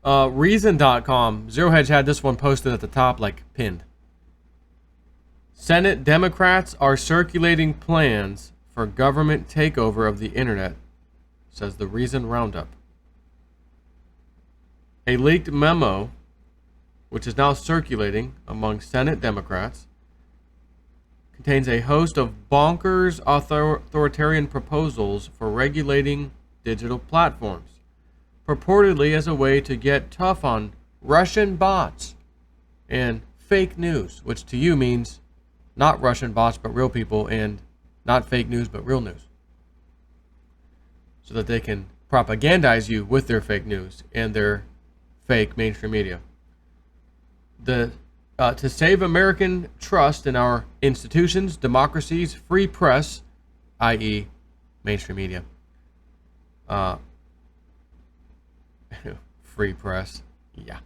Reason.com. Zero Hedge had this one posted at the top, like pinned. Senate Democrats are circulating plans for government takeover of the internet, says the Reason Roundup. A leaked memo, which is now circulating among Senate Democrats, contains a host of bonkers authoritarian proposals for regulating digital platforms, purportedly as a way to get tough on Russian bots and fake news, which to you means not Russian bots but real people, and not fake news but real news, so that they can propagandize you with their fake news and their fake mainstream media. To save American trust in our institutions, democracies, free press, i.e. mainstream media, free press, yeah,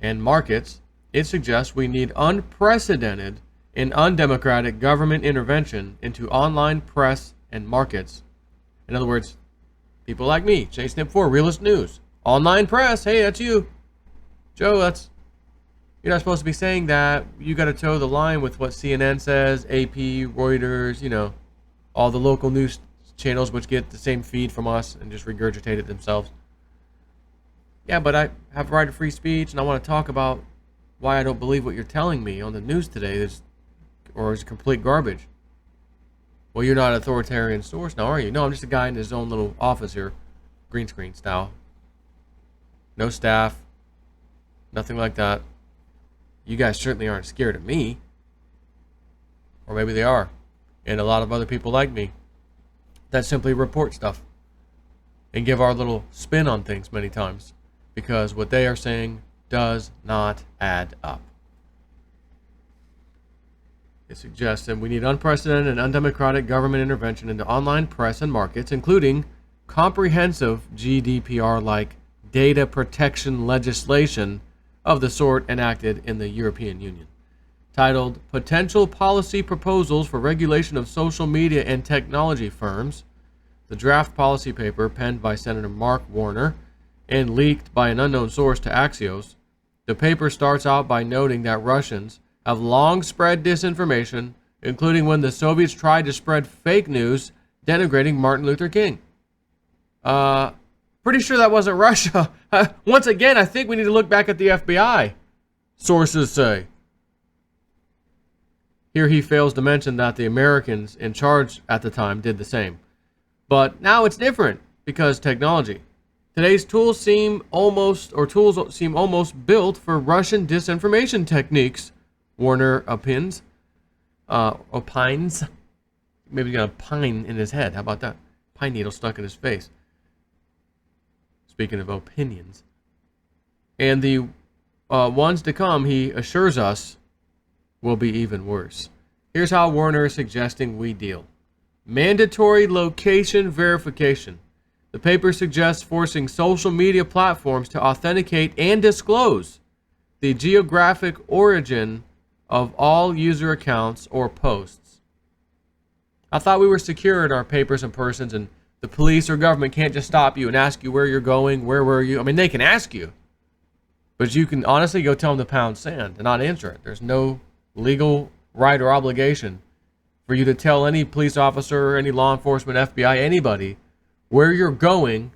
and markets, it suggests we need unprecedented and undemocratic government intervention into online press and markets. In other words, people like me, JSnip4, Realist News, online press. Hey, that's you, Joe. You're not supposed to be saying that. You got to toe the line with what CNN says, AP, Reuters, all the local news channels which get the same feed from us and just regurgitate it themselves. Yeah, but I have a right of free speech, and I want to talk about why I don't believe what you're telling me on the news today is complete garbage. Well, you're not an authoritarian source now, are you? No, I'm just a guy in his own little office here, green screen style. No staff, nothing like that. You guys certainly aren't scared of me. Or maybe they are. And a lot of other people like me that simply report stuff and give our little spin on things many times, because what they are saying does not add up. It suggests that we need unprecedented and undemocratic government intervention into online press and markets, including comprehensive GDPR-like data protection legislation of the sort enacted in the European Union, titled Potential Policy Proposals for Regulation of Social Media and Technology Firms. The draft policy paper, penned by Senator Mark Warner and leaked by an unknown source to Axios, the paper starts out by noting that Russians have long spread disinformation, including when the Soviets tried to spread fake news denigrating Martin Luther King. Pretty sure that wasn't Russia. Once again, I think we need to look back at the FBI, sources say. Here he fails to mention that the Americans in charge at the time did the same. But now it's different because technology. Today's tools seem almost built for Russian disinformation techniques, Warner opines. Maybe he's got a pine in his head. How about that? Pine needle stuck in his face. Speaking of opinions. And the ones to come, he assures us, will be even worse. Here's how Warner is suggesting we deal. Mandatory location verification. The paper suggests forcing social media platforms to authenticate and disclose the geographic origin of all user accounts or posts. I thought we were secure in our papers and persons, and the police or government can't just stop you and ask you where you're going, where were you. I mean, they can ask you, but you can honestly go tell them to pound sand and not answer it. There's no legal right or obligation for you to tell any police officer, any law enforcement, FBI, anybody where you're going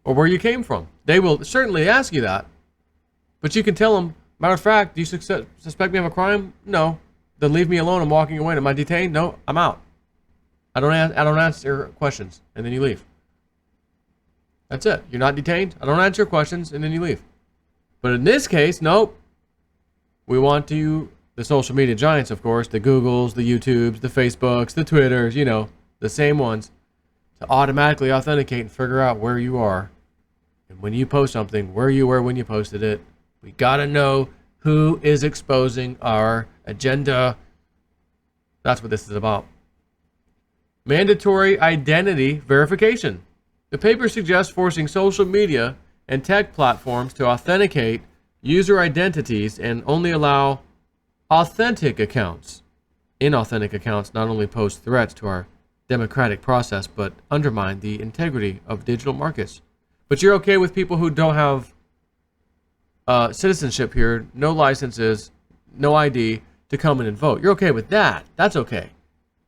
or where you came from. They will certainly ask you that, but you can tell them, matter of fact, do you suspect me of a crime? No. Then leave me alone. I'm walking away. Am I detained? No, I'm out. I don't answer questions, and then you leave. That's it. You're not detained. I don't answer questions, and then you leave. But in this case, nope. We want the social media giants, of course, the Googles, the YouTubes, the Facebooks, the Twitters, the same ones, to automatically authenticate and figure out where you are. And when you post something, where you were when you posted it. We got to know who is exposing our agenda. That's what this is about. Mandatory identity verification. The paper suggests forcing social media and tech platforms to authenticate user identities and only allow authentic accounts. Inauthentic accounts not only pose threats to our democratic process, but undermine the integrity of digital markets. But you're okay with people who don't have citizenship here, no licenses, no ID to come in and vote. You're okay with that. That's okay.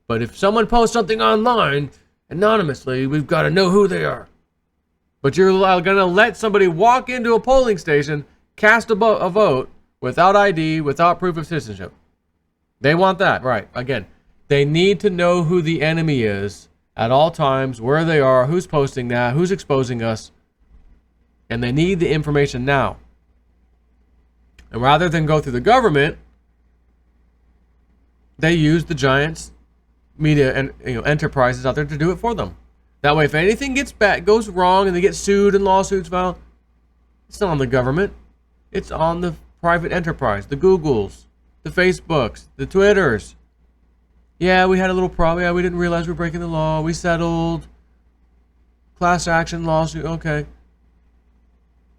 But if someone posts something online anonymously, we've got to know who they are. But you're going to let somebody walk into a polling station, cast a vote without ID, without proof of citizenship. They want that, right? Again, they need to know who the enemy is at all times, where they are, who's posting that, who's exposing us. And they need the information now. And rather than go through the government, they use the giants, media, and enterprises out there to do it for them. That way, if anything goes wrong and they get sued and lawsuits filed, it's not on the government. It's on the private enterprise, the Googles, the Facebooks, the Twitters. Yeah, we had a little problem. Yeah, we didn't realize we were breaking the law. We settled. Class action lawsuit. Okay.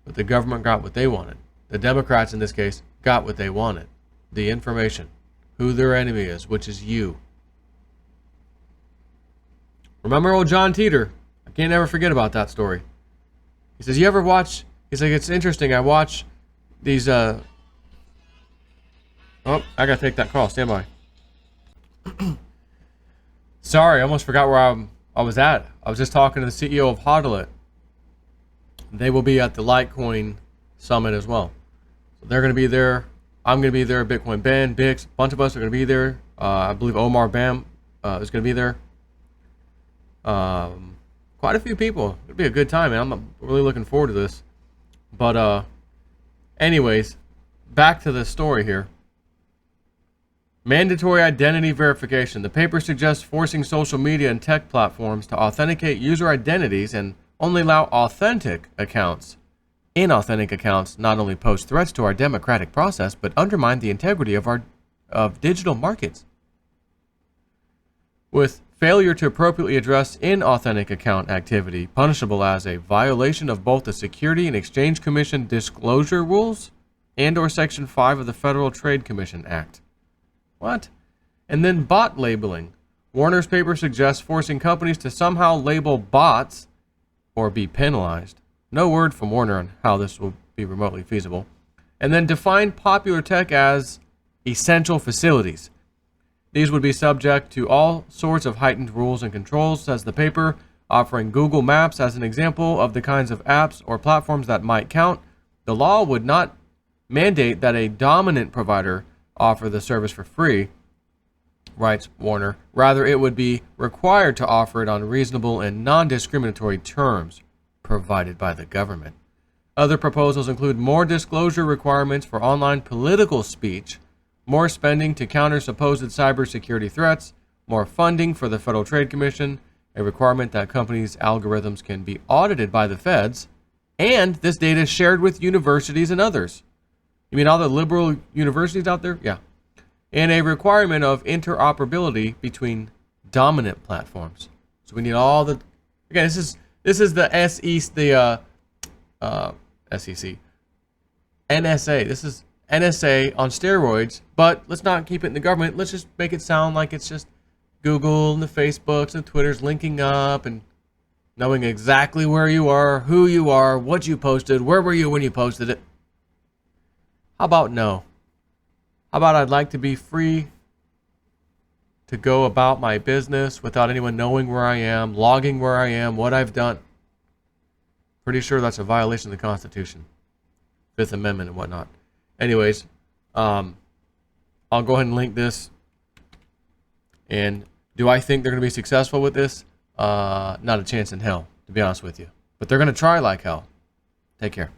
But the government got what they wanted. The Democrats, in this case, got what they wanted. The information. Who their enemy is, which is you. Remember old John Teeter? I can't ever forget about that story. He says, you ever watch... He's like, it's interesting. I watch these... Oh, I gotta take that call. Stand by. Sorry, I almost forgot where I was at. I was just talking to the CEO of Hodl It. They will be at the Litecoin Summit as well. So they're going to be there. I'm going to be there. Bitcoin Ben, Bix, a bunch of us are going to be there. I believe Omar Bam is going to be there. Quite a few people. It'll be a good time, man. I'm really looking forward to this. But anyways, back to the story here. Mandatory identity verification. The paper suggests forcing social media and tech platforms to authenticate user identities and only allow authentic accounts. Inauthentic accounts not only pose threats to our democratic process, but undermine the integrity of digital markets. With failure to appropriately address inauthentic account activity punishable as a violation of both the Security and Exchange Commission disclosure rules and or Section 5 of the Federal Trade Commission Act. What? And then bot labeling. Warner's paper suggests forcing companies to somehow label bots or be penalized. No word from Warner on how this will be remotely feasible. And then define popular tech as essential facilities. These would be subject to all sorts of heightened rules and controls, says the paper, offering Google Maps as an example of the kinds of apps or platforms that might count. The law would not mandate that a dominant provider offer the service for free, writes Warner. Rather, it would be required to offer it on reasonable and non-discriminatory terms provided by the government. Other proposals include more disclosure requirements for online political speech, more spending to counter supposed cybersecurity threats, more funding for the Federal Trade Commission, a requirement that companies' algorithms can be audited by the feds, and this data is shared with universities and others. You mean all the liberal universities out there? Yeah. And a requirement of interoperability between dominant platforms. So we need all the... Again, this is the SEC. NSA. This is NSA on steroids, but let's not keep it in the government. Let's just make it sound like it's just Google and the Facebooks and Twitters linking up and knowing exactly where you are, who you are, what you posted, where were you when you posted it. How about no? How about I'd like to be free to go about my business without anyone knowing where I am, logging where I am, what I've done. Pretty sure that's a violation of the Constitution. Fifth Amendment and whatnot. Anyways, I'll go ahead and link this. And do I think they're going to be successful with this? Not a chance in hell, to be honest with you. But they're going to try like hell. Take care.